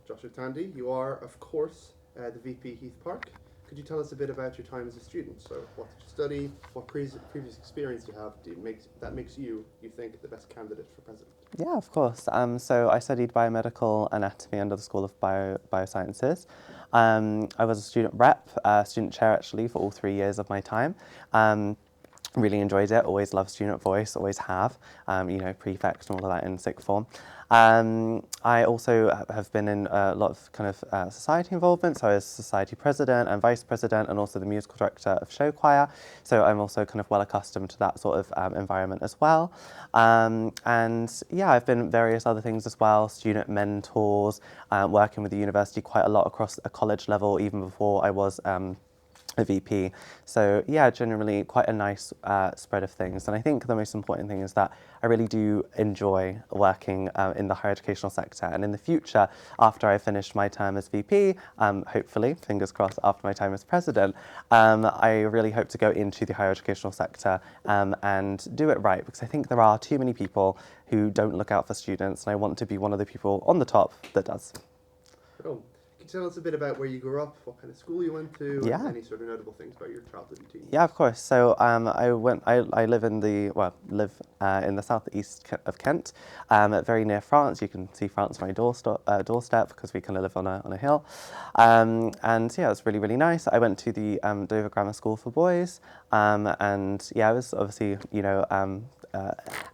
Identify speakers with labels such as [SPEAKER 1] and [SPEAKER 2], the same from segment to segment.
[SPEAKER 1] Joshua Tandy. You are, of course, the VP Heath Park. Could you tell us a bit about your time as a student? So, what did you study? What previous experience do you have that makes you think, the best candidate for president?
[SPEAKER 2] Yeah, of course. So I studied biomedical anatomy under the School of Biosciences. I was a student rep, student chair actually, for all 3 years of my time. Really enjoyed it, always loved student voice, always have, prefect and all of that in sixth form. I also have been in a lot of kind of society involvement, so I was society president and vice president and also the musical director of show choir, so I'm also kind of well accustomed to that sort of environment as well. And yeah, I've been various other things as well, student mentors, working with the university quite a lot across a college level even before I was a VP. So yeah, generally quite a nice spread of things. And I think the most important thing is that I really do enjoy working in the higher educational sector. And in the future, after I finish my term as VP, hopefully, fingers crossed, after my time as president, I really hope to go into the higher educational sector and do it right, because I think there are too many people who don't look out for students, and I want to be one of the people on the top that does.
[SPEAKER 1] Cool. Can you tell us a bit about where you grew up, what kind of school you went to, and any sort of notable things about your childhood and teen?
[SPEAKER 2] Yeah, of course. So I live in the southeast of Kent, very near France. You can see France from my doorstep because we kind of live on a hill. And yeah, it was really, really nice. I went to the Dover Grammar School for boys, and yeah, it was obviously,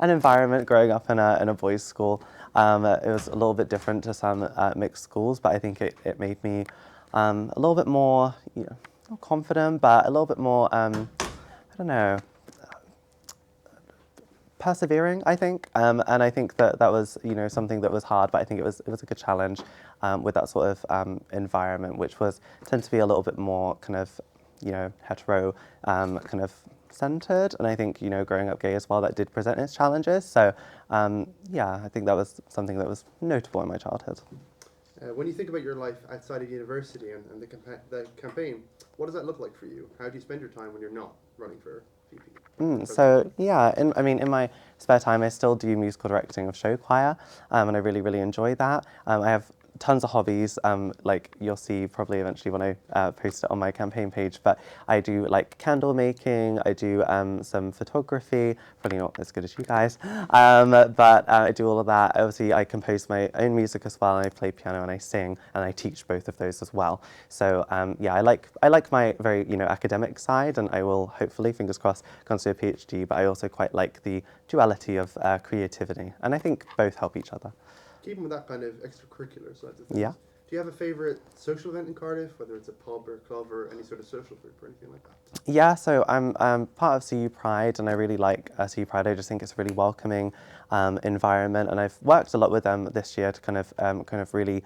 [SPEAKER 2] an environment growing up in a boys' school. It was a little bit different to some mixed schools, but I think it made me a little bit more, not confident, but a little bit more, persevering, I think. And I think that was, something that was hard, but I think it was a good challenge with that sort of environment, which tend to be a little bit more kind of, hetero kind of centered. And I think, growing up gay as well, that did present its challenges. So yeah, I think that was something that was notable in my childhood.
[SPEAKER 1] When you think about your life outside of university and the campaign, what does that look like for you? How do you spend your time when you're not running for VP?
[SPEAKER 2] So yeah, in my spare time, I still do musical directing of show choir, and I really, really enjoy that. I have tons of hobbies, like you'll see probably eventually when I post it on my campaign page, but I do like candle making, I do some photography, probably not as good as you guys, but I do all of that. Obviously I compose my own music as well, and I play piano and I sing, and I teach both of those as well. So yeah, I like my very academic side, and I will hopefully, fingers crossed, go on to a PhD, but I also quite like the duality of creativity, and I think both help each other.
[SPEAKER 1] Keeping with that kind of extracurricular side of things,
[SPEAKER 2] yeah.
[SPEAKER 1] Do you have a favourite social event in Cardiff, whether it's a pub or a club or any sort of social group or anything like that?
[SPEAKER 2] Yeah, so I'm part of CU Pride, and I really like CU Pride. I just think it's a really welcoming environment, and I've worked a lot with them this year to kind of really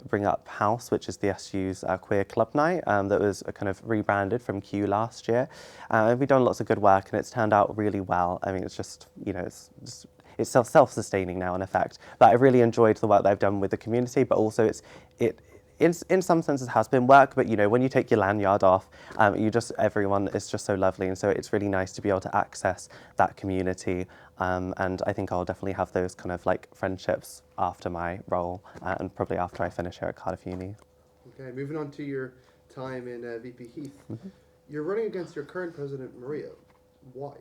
[SPEAKER 2] bring up House, which is the SU's queer club night that was kind of rebranded from Q last year. We've done lots of good work, and it's turned out really well. I mean, it's just, it's self-sustaining now in effect, but I've really enjoyed the work that I've done with the community, but also in some senses has been work, but when you take your lanyard off, everyone is just so lovely, and so it's really nice to be able to access that community, and I think I'll definitely have those kind of like friendships after my role, and probably after I finish here at Cardiff Uni.
[SPEAKER 1] Okay, moving on to your time in VP Heath. You're running against your current president, Maria. Why?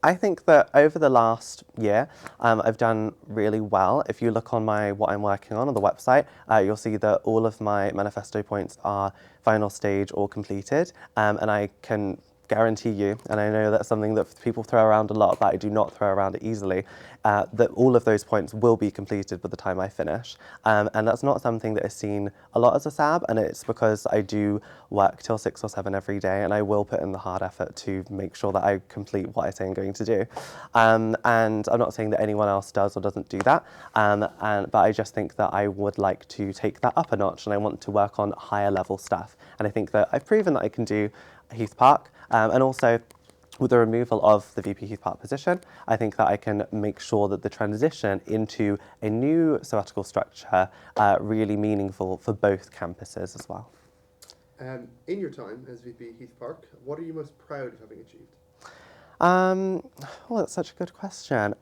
[SPEAKER 2] I think that over the last year, I've done really well. If you look on what I'm working on the website, you'll see that all of my manifesto points are final stage or completed, and I can guarantee you, and I know that's something that people throw around a lot, but I do not throw around it easily, that all of those points will be completed by the time I finish. And that's not something that is seen a lot as a SAB, and it's because I do work till 6 or 7 every day, and I will put in the hard effort to make sure that I complete what I say I'm going to do. And I'm not saying that anyone else does or doesn't do that, but I just think that I would like to take that up a notch, and I want to work on higher level stuff. And I think that I've proven that I can do Heath Park, and also with the removal of the VP Heath Park position, I think that I can make sure that the transition into a new sabbatical structure really meaningful for both campuses as well.
[SPEAKER 1] In your time as VP Heath Park, what are you most proud of having achieved?
[SPEAKER 2] Well, that's such a good question.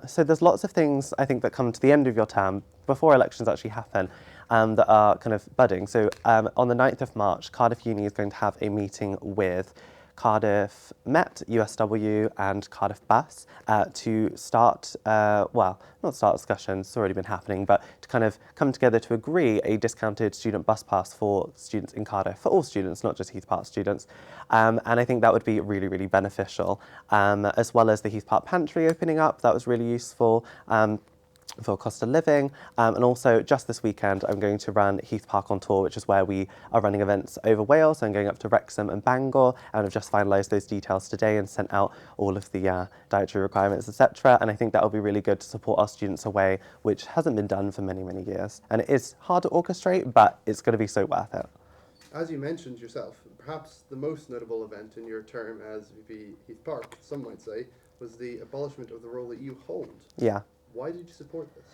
[SPEAKER 2] So there's lots of things I think that come to the end of your term before elections actually happen that are kind of budding. So on the 9th of March, Cardiff Uni is going to have a meeting with Cardiff Met, USW and Cardiff Bus to start, well, not start discussions, it's already been happening, but to kind of come together to agree a discounted student bus pass for students in Cardiff, for all students, not just Heath Park students. And I think that would be really, really beneficial. As well as the Heath Park pantry opening up, that was really useful. For cost of living, and also just this weekend I'm going to run Heath Park on tour, which is where we are running events over Wales. So I'm going up to Wrexham and Bangor, and I've just finalised those details today and sent out all of the dietary requirements, etc. And I think that will be really good to support our students away, which hasn't been done for many, many years. And it is hard to orchestrate, but it's going to be so worth it.
[SPEAKER 1] As you mentioned yourself, perhaps the most notable event in your term as VP Heath Park, some might say, was the abolishment of the role that you hold.
[SPEAKER 2] Yeah.
[SPEAKER 1] Why did you support this?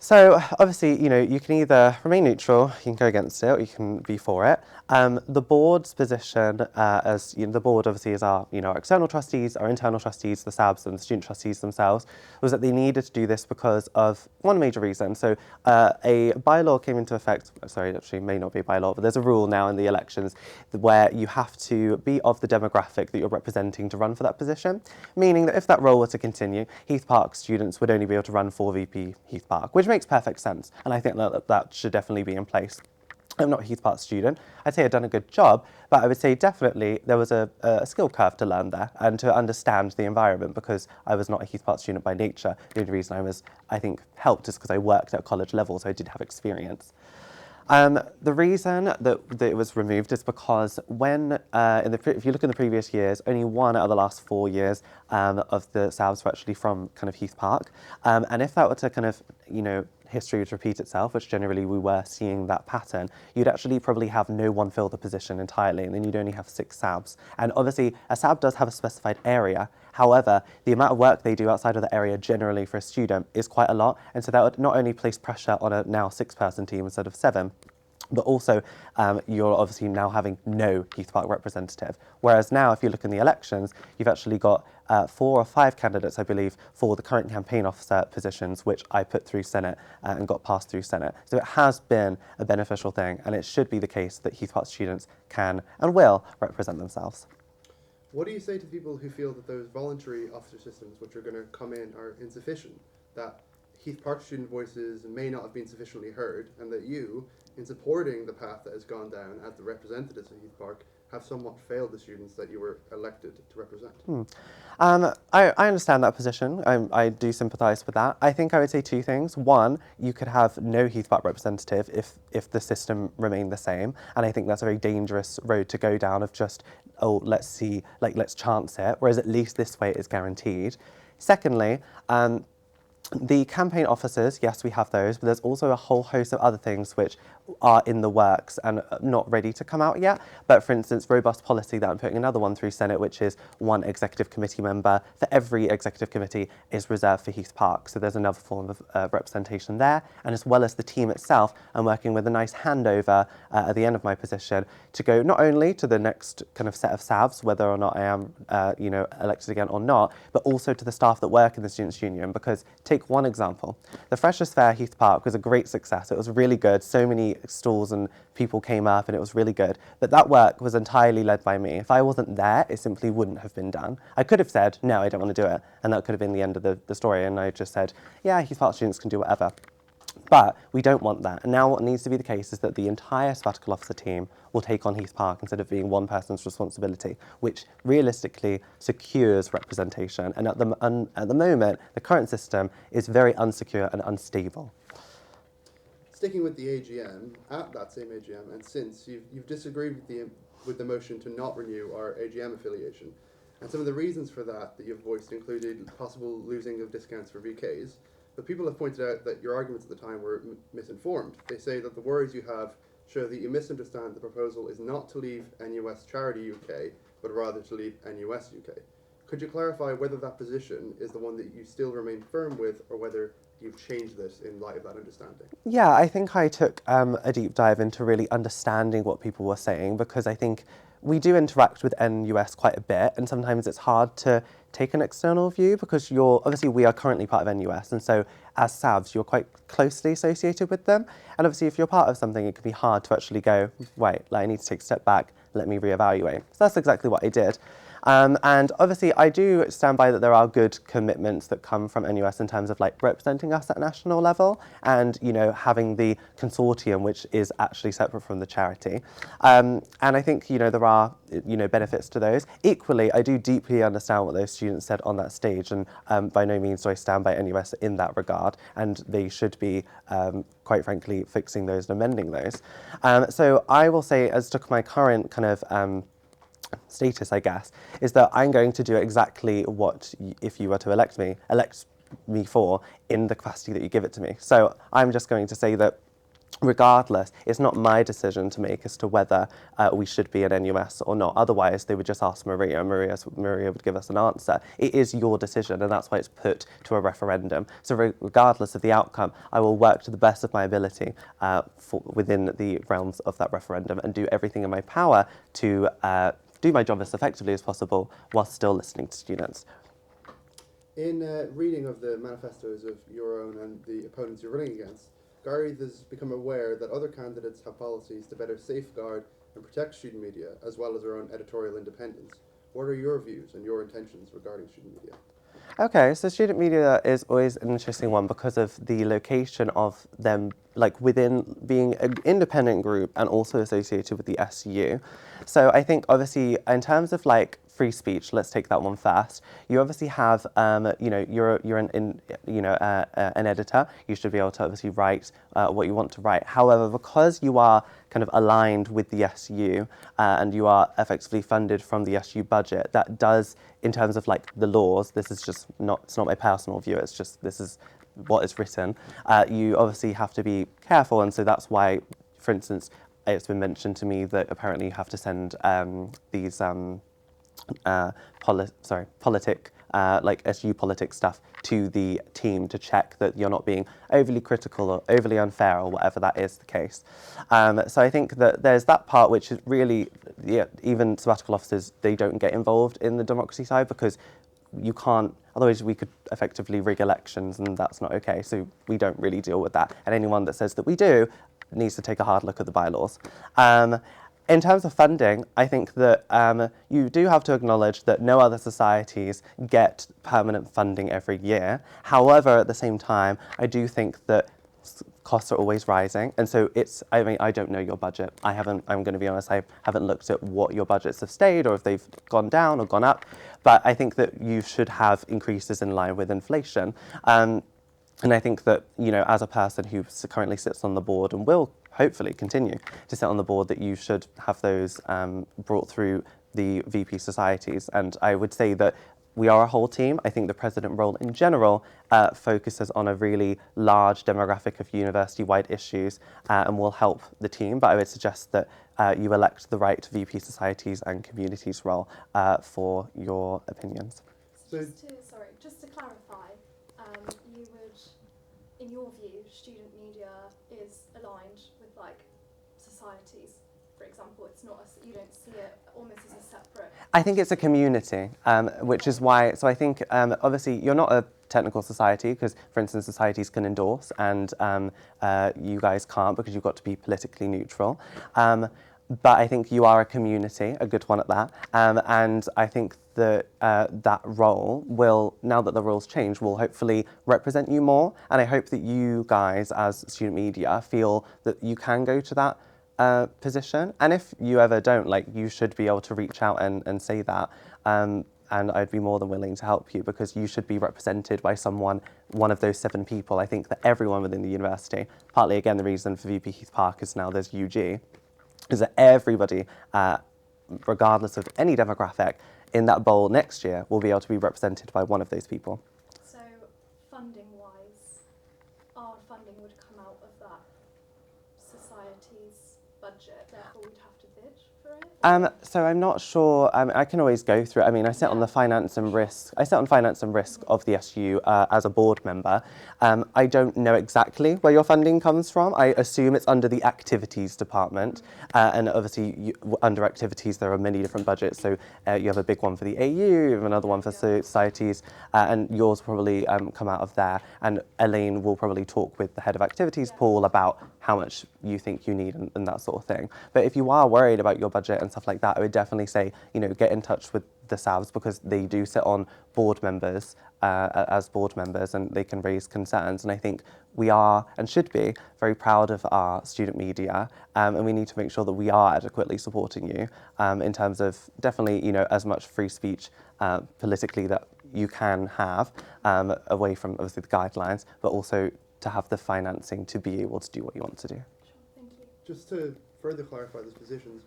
[SPEAKER 2] So obviously, you know, you can either remain neutral, you can go against it, or you can be for it. The board's position, as you know, the board obviously is our, you know, our external trustees, our internal trustees, the SABs and the student trustees themselves, was that they needed to do this because of one major reason. So a bylaw came into effect, sorry, actually may not be a bylaw, but there's a rule now in the elections where you have to be of the demographic that you're representing to run for that position, meaning that if that role were to continue, Heath Park students would only be able to run for VP Heath Park, which makes perfect sense, and I think that should definitely be in place. I'm not a Heath Park student. I'd say I've done a good job, but I would say definitely there was a skill curve to learn there and to understand the environment, because I was not a Heath Park student by nature. The only reason I was, I think, helped is because I worked at college level, so I did have experience. The reason that it was removed is because when, if you look in the previous years, only one out of the last 4 years of the SABs were actually from kind of Heath Park. And if that were to kind of, you know, history would repeat itself, which generally we were seeing that pattern, you'd actually probably have no one fill the position entirely, and then you'd only have 6 SABs. And obviously, a SAB does have a specified area. However, the amount of work they do outside of the area generally for a student is quite a lot, and so that would not only place pressure on a now 6-person team instead of 7, but also you're obviously now having no Heath Park representative. Whereas now, if you look in the elections, you've actually got 4 or 5 candidates, I believe, for the current campaign officer positions, which I put through Senate and got passed through Senate. So it has been a beneficial thing, and it should be the case that Heath Park students can and will represent themselves.
[SPEAKER 1] What do you say to people who feel that those voluntary officer systems which are going to come in are insufficient, that Heath Park student voices may not have been sufficiently heard, and that you, in supporting the path that has gone down as the representatives of Heath Park, have somewhat failed the students that you were elected to represent?
[SPEAKER 2] I understand that position. I do sympathise with that. I think I would say 2 things. One, you could have no Heath Park representative if the system remained the same, and I think that's a very dangerous road to go down of just, oh, let's see, like, let's chance it, whereas at least this way it is guaranteed. Secondly, the campaign officers, yes, we have those, but there's also a whole host of other things which are in the works and not ready to come out yet. But for instance, robust policy that I'm putting another one through Senate, which is 1 executive committee member for every executive committee is reserved for Heath Park. So there's another form of representation there. And as well as the team itself, I'm working with a nice handover at the end of my position to go not only to the next kind of set of SAVs, whether or not I am you know, elected again or not, but also to the staff that work in the Students' Union. Because take one example, the Freshers' Fair Heath Park was a great success. It was really good. So many stalls and people came up and it was really good. But that work was entirely led by me. If I wasn't there, it simply wouldn't have been done. I could have said, no, I don't want to do it. And that could have been the end of the story. And I just said, yeah, Heath Park students can do whatever. But we don't want that. And now what needs to be the case is that the entire sabbatical officer team will take on Heath Park instead of being one person's responsibility, which realistically secures representation. And at the moment, the current system is very unsecure and unstable.
[SPEAKER 1] Sticking with the AGM, at that same AGM, and since you've disagreed with the motion to not renew our AGM affiliation, and some of the reasons for that you've voiced included possible losing of discounts for VKs, but people have pointed out that your arguments at the time were misinformed. They say that the worries you have show that you misunderstand the proposal is not to leave NUS Charity UK, but rather to leave NUS UK. Could you clarify whether that position is the one that you still remain firm with, or whether you've changed this in light of that understanding?
[SPEAKER 2] Yeah, I think I took a deep dive into really understanding what people were saying, because I think we do interact with NUS quite a bit, and sometimes it's hard to take an external view because obviously we are currently part of NUS, and so as SAVs you're quite closely associated with them, and obviously if you're part of something it can be hard to actually go, wait, like I need to take a step back, let me reevaluate. So that's exactly what I did. And obviously I do stand by that there are good commitments that come from NUS in terms of like representing us at a national level and, you know, having the consortium which is actually separate from the charity. And I think, you know, there are, you know, benefits to those. Equally, I do deeply understand what those students said on that stage, and by no means do I stand by NUS in that regard, and they should be, quite frankly, fixing those and amending those. So I will say, as to my current kind of status, I guess, is that I'm going to do exactly what, if you were to elect me for in the capacity that you give it to me. So I'm just going to say that regardless, it's not my decision to make as to whether we should be at NUS or not. Otherwise, they would just ask Maria, and Maria would give us an answer. It is your decision, and that's why it's put to a referendum. So regardless of the outcome, I will work to the best of my ability within the realms of that referendum and do everything in my power to do my job as effectively as possible while still listening to students.
[SPEAKER 1] In reading of the manifestos of your own and the opponents you're running against, Gair Rhydd has become aware that other candidates have policies to better safeguard and protect student media, as well as their own editorial independence. What are your views and your intentions regarding student media?
[SPEAKER 2] Okay, so student media is always an interesting one because of the location of them, like within being an independent group and also associated with the SU. So I think obviously in terms of like free speech, let's take that one first. You obviously have, you know, you're an editor. You should be able to obviously write what you want to write. However, because you are kind of aligned with the SU and you are effectively funded from the SU budget, that does, in terms of like the laws, this is just not, it's not my personal view, it's just, this is what is written. You obviously have to be careful, and so that's why, for instance, it's been mentioned to me that apparently you have to send these like SU politics stuff to the team to check that you're not being overly critical or overly unfair or whatever that is the case. So I think that there's that part which is really, yeah, even sabbatical officers, they don't get involved in the democracy side because you can't, otherwise we could effectively rig elections and that's not okay. So we don't really deal with that. And anyone that says that we do needs to take a hard look at the bylaws. In terms of funding, I think that you do have to acknowledge that no other societies get permanent funding every year. However, at the same time, I do think that costs are always rising. And so it's, I mean, I don't know your budget. I'm going to be honest, I haven't looked at what your budgets have stayed or if they've gone down or gone up. But I think that you should have increases in line with inflation. And I think that, you know, as a person who currently sits on the board and will hopefully continue to sit on the board, that you should have those brought through the VP societies. And I would say that we are a whole team. I think the president role in general focuses on a really large demographic of university-wide issues and will help the team. But I would suggest that you elect the right VP societies and communities role for your opinions.
[SPEAKER 3] Just to clarify, you would, in your view, student media is aligned with like societies. For example, it's not you don't see it almost as a separate.
[SPEAKER 2] I think it's a community, which is why. So I think obviously you're not a technical society because, for instance, societies can endorse and you guys can't because you've got to be politically neutral. But I think you are a community, a good one at that. And I think that that role will, now that the rules change, will hopefully represent you more. And I hope that you guys, as student media, feel that you can go to that position. And if you ever don't, like, you should be able to reach out and say that. And I'd be more than willing to help you because you should be represented by someone, one of those 7 people. I think that everyone within the university, partly again the reason for VP Heath Park is now there's UG, is that everybody, regardless of any demographic, in that bowl next year will be able to be represented by one of those people.
[SPEAKER 3] So, funding-wise, our funding would come out of that society's budget, therefore we'd have to bid for it?
[SPEAKER 2] So I'm not sure. I can always go through it. I mean, I sit on the finance and risk. I sit on finance and risk of the SU as a board member. I don't know exactly where your funding comes from. I assume it's under the activities department, and obviously under activities there are many different budgets. So you have a big one for the AU, you have another one for societies, and yours probably come out of there. And Elaine will probably talk with the head of activities, Paul, about how much you think you need and that sort of thing. But if you are worried about your budget and stuff like that, I would definitely say, get in touch with the SAVs, because they do sit on board members as board members, and they can raise concerns. And I think we are and should be very proud of our student media, and we need to make sure that we are adequately supporting you in terms of definitely, as much free speech politically that you can have away from obviously the guidelines, but also to have the financing to be able to do what you want to do.
[SPEAKER 3] Sure, thank you.
[SPEAKER 1] Just to further clarify those positions,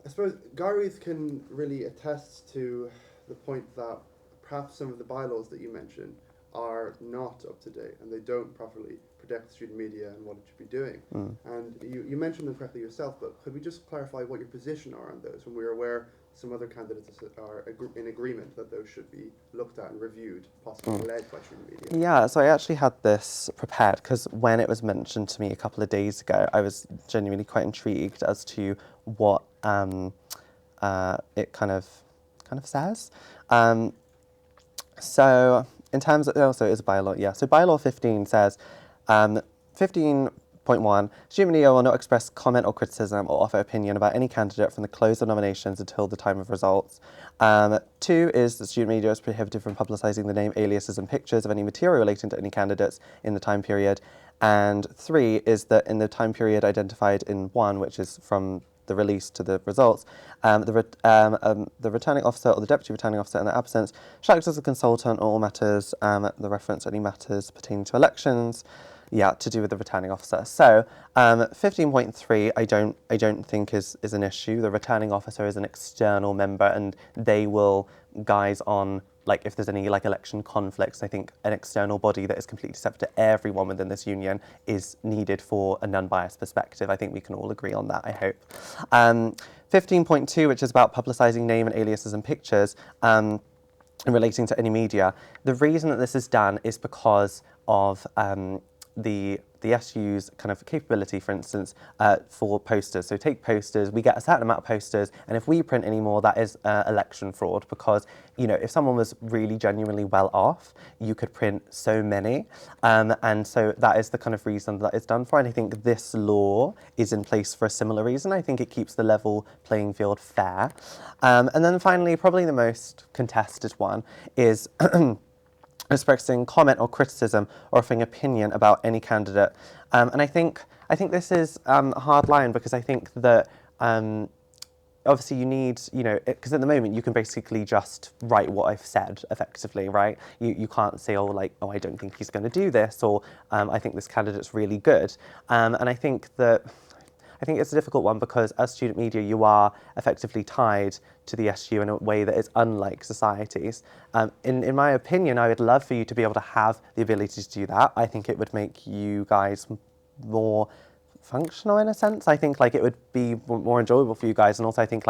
[SPEAKER 1] I suppose Gair Rhydd can really attest to the point that perhaps some of the bylaws that you mentioned are not up to date and they don't properly protect student media and what it should be doing. And you mentioned them correctly yourself, but could we just clarify what your position are on those, when we're aware some other candidates are in agreement that those should be looked at and reviewed, possibly led by student media?
[SPEAKER 2] Yeah, so I actually had this prepared because when it was mentioned to me a couple of days ago, I was genuinely quite intrigued as to what it kind of says. So in terms of, also is a bylaw, yeah. So bylaw 15 says, 15.1, student media will not express comment or criticism or offer opinion about any candidate from the close of nominations until the time of results. 2 is that student media is prohibited from publicising the name, aliases and pictures of any material relating to any candidates in the time period. And 3 is that in the time period identified in 1, which is from the release to the results, the returning officer or the deputy returning officer in their absence shall act as a consultant on all matters, the reference to any matters pertaining to elections, to do with the returning officer. So 15.3 I don't think is an issue. The returning officer is an external member and they will guise on if there's any election conflicts. I think an external body that is completely separate to everyone within this union is needed for a non-biased perspective. I think we can all agree on that, I hope. 15.2, which is about publicising name and aliases and pictures and relating to any media. The reason that this is done is because of the SU's kind of capability, for instance, for posters. So take posters, we get a certain amount of posters, and if we print any more, that is election fraud, because, if someone was really genuinely well off, you could print so many. And so that is the kind of reason that it's done for. And I think this law is in place for a similar reason. I think it keeps the level playing field fair. And then finally, probably the most contested one is expressing comment or criticism or offering opinion about any candidate. And I think this is a hard line, because I think that obviously you need, because at the moment you can basically just write what I've said effectively, right? You can't say, oh, I don't think he's going to do this, or I think this candidate's really good. And I think it's a difficult one, because as student media, you are effectively tied to the SU in a way that is unlike societies. In my opinion, I would love for you to be able to have the ability to do that. I think it would make you guys more functional in a sense. I think it would be more enjoyable for you guys. And also I think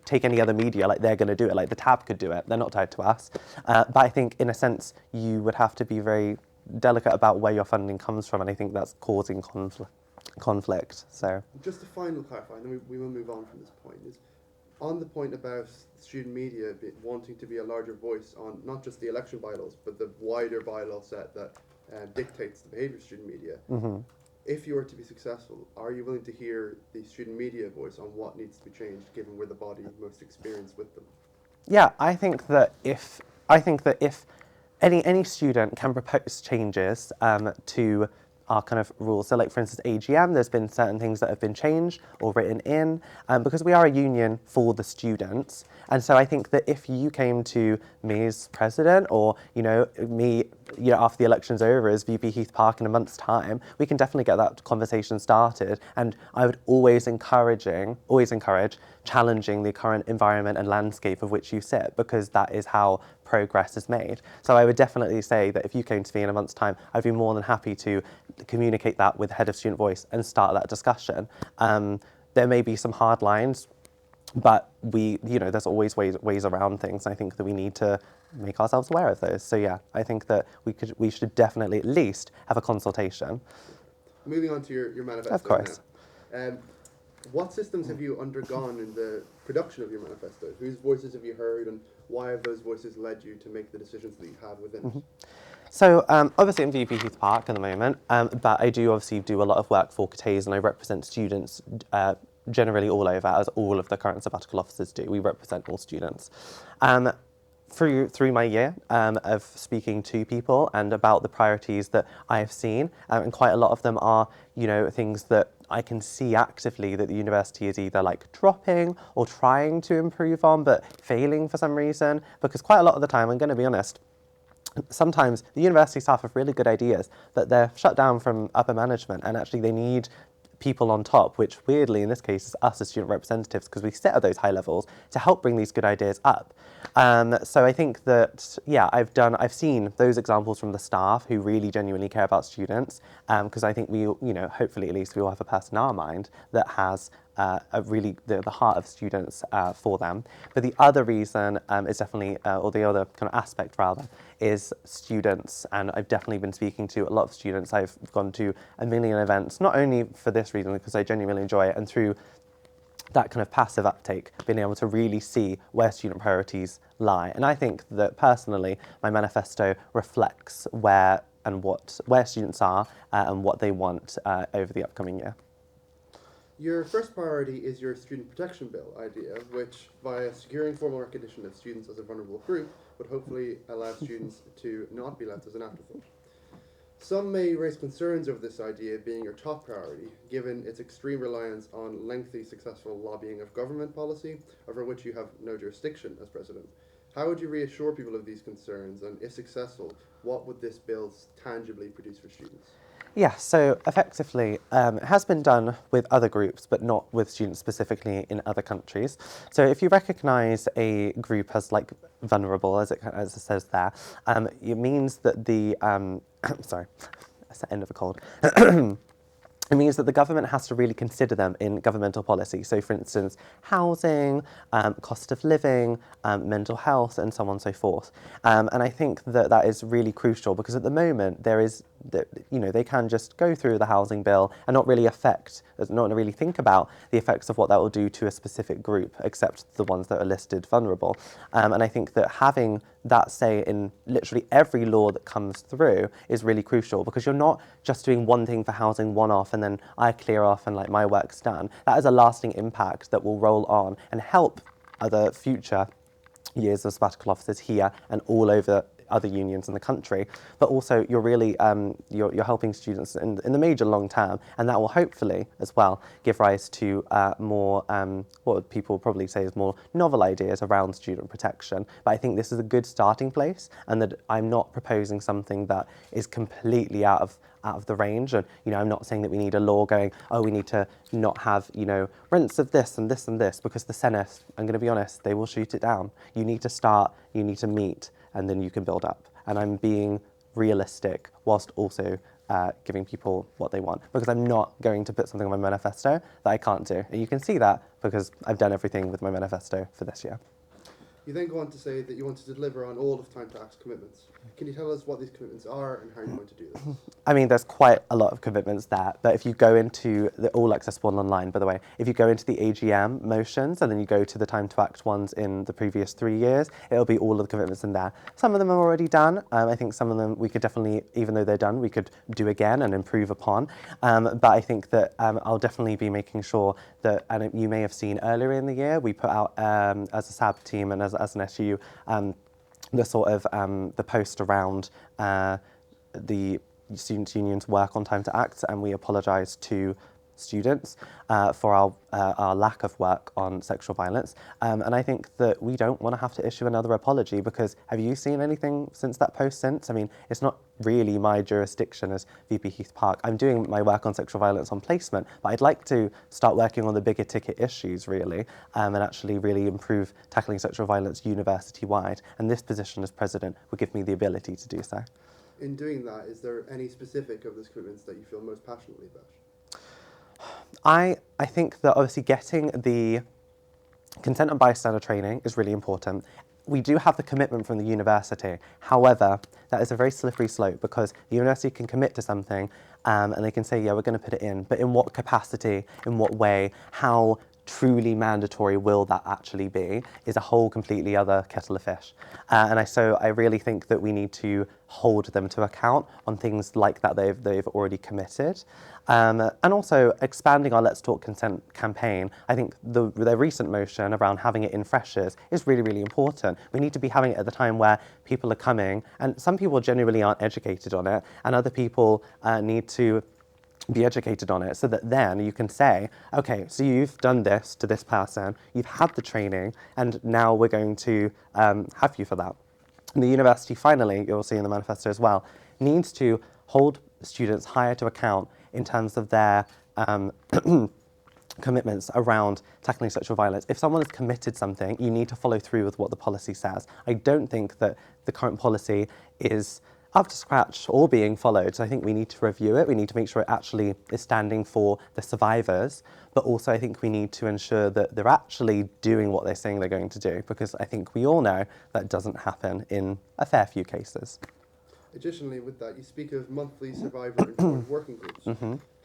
[SPEAKER 2] take any other media, they're going to do it. The Tab could do it. They're not tied to us. But I think in a sense, you would have to be very delicate about where your funding comes from. And I think that's causing conflict. So
[SPEAKER 1] just to finally clarify, and then we will move on from this point, is on the point about student media wanting to be a larger voice on not just the election bylaws, but the wider bylaw set that dictates the behaviour of student media. If you were to be successful, are you willing to hear the student media voice on what needs to be changed, given we're the body most experienced with them?
[SPEAKER 2] Yeah, I think that if any student can propose changes to our kind of rules. So for instance, AGM, there's been certain things that have been changed or written in, because we are a union for the students. And so I think that if you came to me as president, or, me, after the election's over as VP Heath Park in a month's time, we can definitely get that conversation started. And I would always encourage challenging the current environment and landscape of which you sit, because that is how progress is made. So I would definitely say that if you came to me in a month's time, I'd be more than happy to communicate that with the head of student voice and start that discussion. there may be some hard lines, but there's always ways around things. And I think that we need to make ourselves aware of those. So yeah, I think that we should definitely at least have a consultation.
[SPEAKER 1] Moving on to your manifesto.
[SPEAKER 2] Of course.
[SPEAKER 1] Now. What systems have you undergone in the production of your manifesto? Whose voices have you heard, and why have those voices led you to make the decisions that you have within it?
[SPEAKER 2] So obviously I'm VP Heath Park at the moment, but I do obviously do a lot of work for CUTV, and I represent students generally all over, as all of the current sabbatical officers do. We represent all students. Through my year of speaking to people and about the priorities that I have seen, and quite a lot of them are, things that I can see actively that the university is either like dropping or trying to improve on, but failing for some reason. Because quite a lot of the time, I'm going to be honest, sometimes the university staff have really good ideas, but they're shut down from upper management, and actually they need people on top, which weirdly in this case is us as student representatives, because we sit at those high levels to help bring these good ideas up. So I think that, yeah, I've seen those examples from the staff who really genuinely care about students, because I think we, hopefully at least we all have a person in our mind that has really the heart of students for them. But the other reason is definitely, or the other kind of aspect rather, is students. And I've definitely been speaking to a lot of students. I've gone to a million events, not only for this reason, because I genuinely enjoy it, and through that kind of passive uptake, being able to really see where student priorities lie. And I think that personally, my manifesto reflects where students are and what they want over the upcoming year.
[SPEAKER 1] Your first priority is your Student Protection Bill idea, which, via securing formal recognition of students as a vulnerable group, would hopefully allow students to not be left as an afterthought. Some may raise concerns over this idea being your top priority, given its extreme reliance on lengthy, successful lobbying of government policy, over which you have no jurisdiction as president. How would you reassure people of these concerns, and if successful, what would this bill tangibly produce for students?
[SPEAKER 2] Yeah, so effectively, it has been done with other groups, but not with students specifically in other countries. So if you recognise a group as like vulnerable, as it says there, it means that the, sorry, that's the end of a cold. It means that the government has to really consider them in governmental policy. So for instance, housing, cost of living, mental health, and so on and so forth. And I think that that is really crucial, because at the moment they can just go through the housing bill and not really think about the effects of what that will do to a specific group, except the ones that are listed vulnerable. And I think that having that say in literally every law that comes through is really crucial, because you're not just doing one thing for housing one-off and then I clear off and like my work's done. That is a lasting impact that will roll on and help other future years of sabbatical officers here and all over other unions in the country, but also you're really you're helping students in the major long term, and that will hopefully as well give rise to more what people probably say is more novel ideas around student protection. But I think this is a good starting place, and that I'm not proposing something that is completely out of the range. And I'm not saying that we need a law going, oh, we need to not have rents of this and this and this, because the Senate, I'm going to be honest, they will shoot it down. You need to start, you need to meet, and then you can build up. And I'm being realistic whilst also giving people what they want, because I'm not going to put something on my manifesto that I can't do. And you can see that because I've done everything with my manifesto for this year.
[SPEAKER 1] You then go on to say that you want to deliver on all of Time to Act's commitments. Can you tell us what these commitments are and how you're going to do this?
[SPEAKER 2] I mean, there's quite a lot of commitments there, but if you go into, they're all accessible online, by the way. If you go into the AGM motions and then you go to the Time to Act ones in the previous 3 years, it'll be all of the commitments in there. Some of them are already done. I think some of them we could definitely, even though they're done, we could do again and improve upon. But I think that I'll definitely be making sure that, and you may have seen earlier in the year, we put out as a SAB team and as an SU, the sort of the post around the students' unions work on Time to Act, and we apologise to students for our lack of work on sexual violence. And I think that we don't want to have to issue another apology, because have you seen anything since that post since? I mean, it's not really my jurisdiction as VP Heath Park. I'm doing my work on sexual violence on placement, but I'd like to start working on the bigger ticket issues really, and actually really improve tackling sexual violence university-wide. And this position as president would give me the ability to do so.
[SPEAKER 1] In doing that, is there any specific of those commitments that you feel most passionately about?
[SPEAKER 2] I think that obviously getting the consent and bystander training is really important. We do have the commitment from the university. However, that is a very slippery slope because the university can commit to something and they can say, yeah, we're going to put it in, but in what capacity, in what way, how truly mandatory will that actually be is a whole completely other kettle of fish. So I really think that we need to hold them to account on things like that they've already committed. And also expanding our Let's Talk Consent campaign. I think the recent motion around having it in freshers is really, really important. We need to be having it at the time where people are coming, and some people genuinely aren't educated on it, and other people need to be educated on it so that then you can say, okay, so you've done this to this person, you've had the training, and now we're going to have you for that. And the university, finally, you'll see in the manifesto as well, needs to hold students higher to account in terms of their commitments around tackling sexual violence. If someone has committed something, you need to follow through with what the policy says. I don't think that the current policy is up to scratch or being followed. So I think we need to review it. We need to make sure it actually is standing for the survivors, but also I think we need to ensure that they're actually doing what they're saying they're going to do, because I think we all know that doesn't happen in a fair few cases.
[SPEAKER 1] Additionally, with that, you speak of monthly survivor-informed working groups.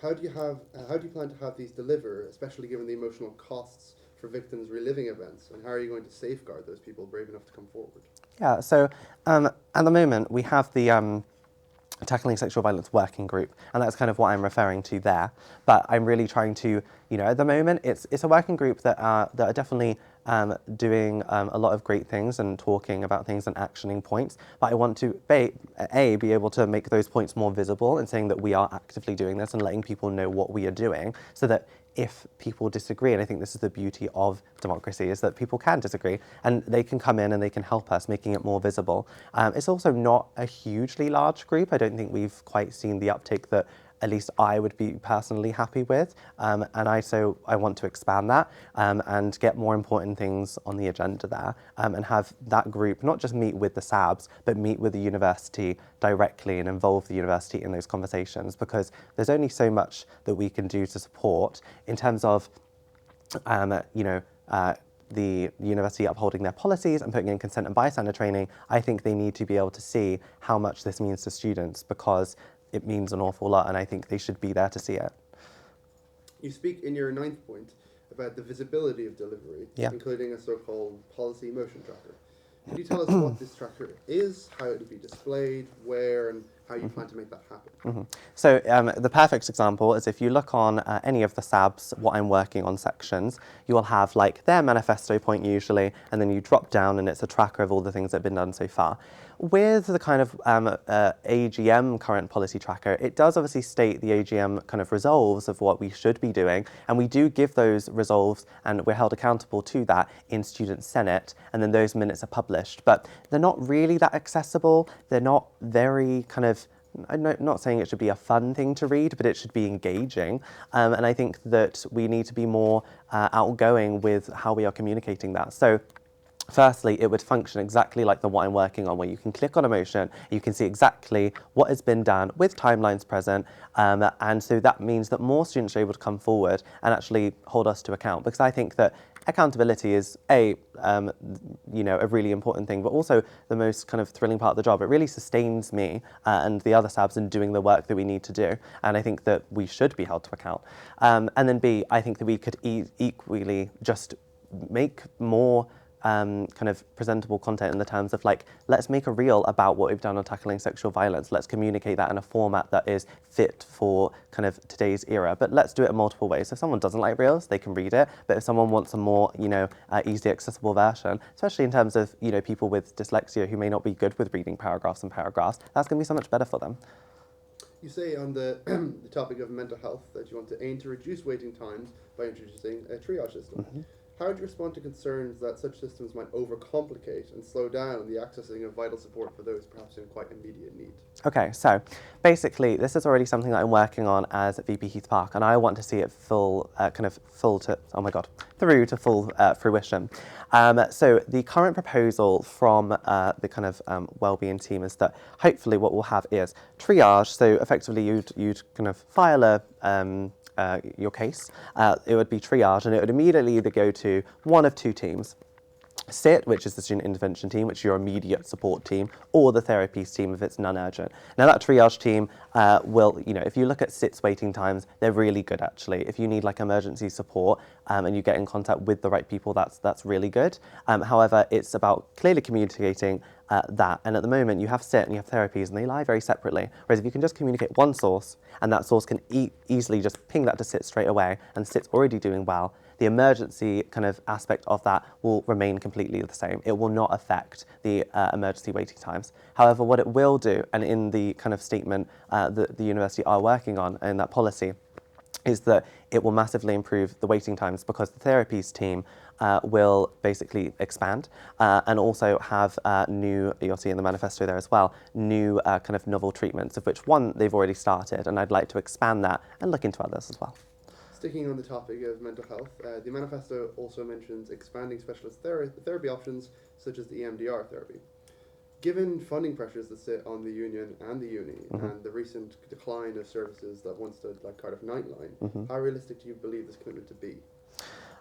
[SPEAKER 1] How do you plan to have these deliver, especially given the emotional costs for victims reliving events, and how are you going to safeguard those people brave enough to come forward?
[SPEAKER 2] Yeah, so at the moment we have the Tackling Sexual Violence Working Group, and that's kind of what I'm referring to there. But I'm really trying to, at the moment it's a working group that are definitely doing a lot of great things and talking about things and actioning points. But I want to be able to make those points more visible and saying that we are actively doing this and letting people know what we are doing, so that if people disagree, and I think this is the beauty of democracy, is that people can disagree and they can come in and they can help us, making it more visible. It's also not a hugely large group. I don't think we've quite seen the uptake that at least I would be personally happy with. So I want to expand that and get more important things on the agenda there, and have that group not just meet with the SABs, but meet with the university directly and involve the university in those conversations, because there's only so much that we can do to support in terms of, the university upholding their policies and putting in consent and bystander training. I think they need to be able to see how much this means to students, because it means an awful lot, and I think they should be there to see it.
[SPEAKER 1] You speak in your 9th point about the visibility of delivery, including a so-called policy motion tracker. Could you tell us what this tracker is, how it will be displayed, where, and how you plan to make that happen?
[SPEAKER 2] So the perfect example is if you look on any of the SABs, what I'm working on sections, you will have like their manifesto point usually, and then you drop down and it's a tracker of all the things that have been done so far. With the kind of AGM current policy tracker, it does obviously state the AGM kind of resolves of what we should be doing, and we do give those resolves and we're held accountable to that in Student Senate, and then those minutes are published. But they're not really that accessible. They're not very kind of, I'm not saying it should be a fun thing to read, but it should be engaging. And I think that we need to be more outgoing with how we are communicating that. So firstly, it would function exactly like the what I'm working on, where you can click on a motion, you can see exactly what has been done with timelines present, and so that means that more students are able to come forward and actually hold us to account, because I think that accountability is a really important thing, but also the most kind of thrilling part of the job. It really sustains me and the other SABs in doing the work that we need to do, and I think that we should be held to account. And then B, I think that we could equally just make more kind of presentable content in the terms of like, let's make a reel about what we've done on tackling sexual violence. Let's communicate that in a format that is fit for kind of today's era, but let's do it in multiple ways. So if someone doesn't like reels, they can read it, but if someone wants a more, easily accessible version, especially in terms of, people with dyslexia who may not be good with reading paragraphs and paragraphs, that's going to be so much better for them.
[SPEAKER 1] You say on the, the topic of mental health that you want to aim to reduce waiting times by introducing a triage system. How would you respond to concerns that such systems might overcomplicate and slow down the accessing of vital support for those perhaps in quite immediate need? Okay, so basically this is already something that I'm working on as VP Heath Park, and I want to see it through to full fruition. So the current proposal from the kind of wellbeing team is that hopefully what we'll have is triage. So effectively you'd kind of file
[SPEAKER 2] your case, it would be triage, and it would immediately either go to one of two teams. SIT, which is the student intervention team, which is your immediate support team, or the therapies team if it's non-urgent. Now that triage team will, if you look at SIT's waiting times, they're really good actually. If you need like emergency support and you get in contact with the right people, that's really good. However, it's about clearly communicating that. And at the moment, you have SIT and you have therapies, and they lie very separately. Whereas if you can just communicate one source, and that source can easily just ping that to SIT straight away, and SIT's already doing well, the emergency kind of aspect of that will remain completely the same. It will not affect the emergency waiting times. However, what it will do, and in the kind of statement that the university are working on in that policy, is that it will massively improve the waiting times because the therapies team will basically expand and also have new, you'll see in the manifesto there as well, new kind of novel treatments, of which one they've already started, and I'd like to expand that and look into others as well.
[SPEAKER 1] Sticking on the topic of mental health, the manifesto also mentions expanding specialist therapy options such as the EMDR therapy. Given funding pressures that sit on the union and the uni and the recent decline of services that once stood like Cardiff Nightline, how realistic do you believe this commitment to be?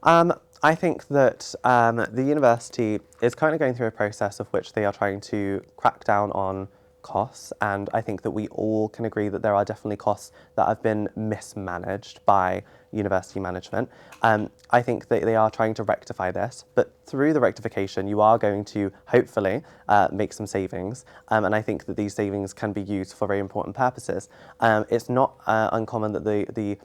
[SPEAKER 2] I think that the university is currently going through a process of which they are trying to crack down on costs, and I think that we all can agree that there are definitely costs that have been mismanaged by university management. I think that they are trying to rectify this, but through the rectification you are going to hopefully make some savings, and I think that these savings can be used for very important purposes. It's not uncommon that the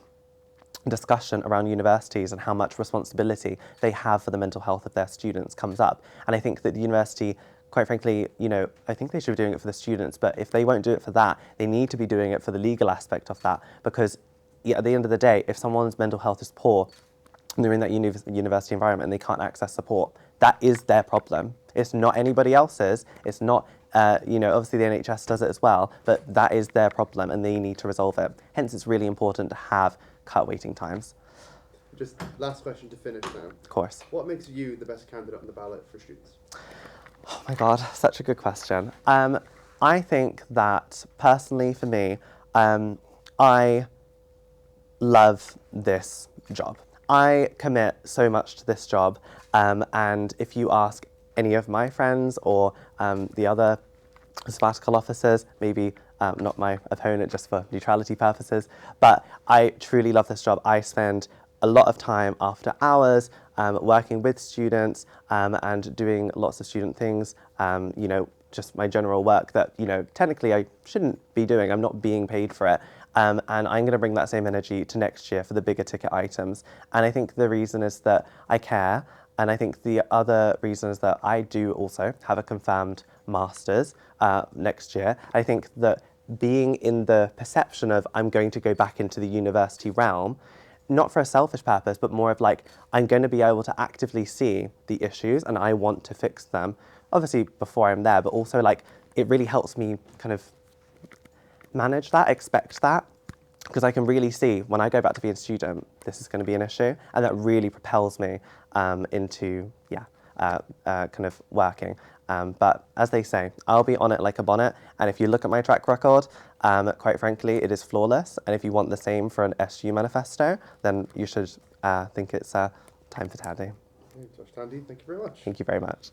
[SPEAKER 2] discussion around universities and how much responsibility they have for the mental health of their students comes up, and I think that the university, quite frankly, I think they should be doing it for the students, but if they won't do it for that, they need to be doing it for the legal aspect of that, because at the end of the day, if someone's mental health is poor and they're in that university environment and they can't access support, that is their problem. It's not anybody else's. It's not, obviously the NHS does it as well, but that is their problem and they need to resolve it. Hence, it's really important to have cut waiting times.
[SPEAKER 1] Just last question to finish now.
[SPEAKER 2] Of course.
[SPEAKER 1] What makes you the best candidate on the ballot for students?
[SPEAKER 2] Oh my God, such a good question. I think that personally for me, I love this job. I commit so much to this job, and if you ask any of my friends or the other sabbatical officers, maybe not my opponent just for neutrality purposes, but I truly love this job. I spend a lot of time after hours working with students and doing lots of student things, just my general work that, technically I shouldn't be doing. I'm not being paid for it. And I'm going to bring that same energy to next year for the bigger ticket items. And I think the reason is that I care. And I think the other reason is that I do also have a confirmed master's next year. I think that being in the perception of I'm going to go back into the university realm, not for a selfish purpose, but more of like, I'm going to be able to actively see the issues and I want to fix them. Obviously before I'm there, but also like, it really helps me kind of manage that, expect that, because I can really see when I go back to being a student, this is going to be an issue, and that really propels me into, kind of working. But as they say, I'll be on it like a bonnet, and if you look at my track record, quite frankly, it is flawless, and if you want the same for an SU manifesto, then you should think it's time for Tandy.
[SPEAKER 1] Tandy, thank you very much.
[SPEAKER 2] Thank you very much.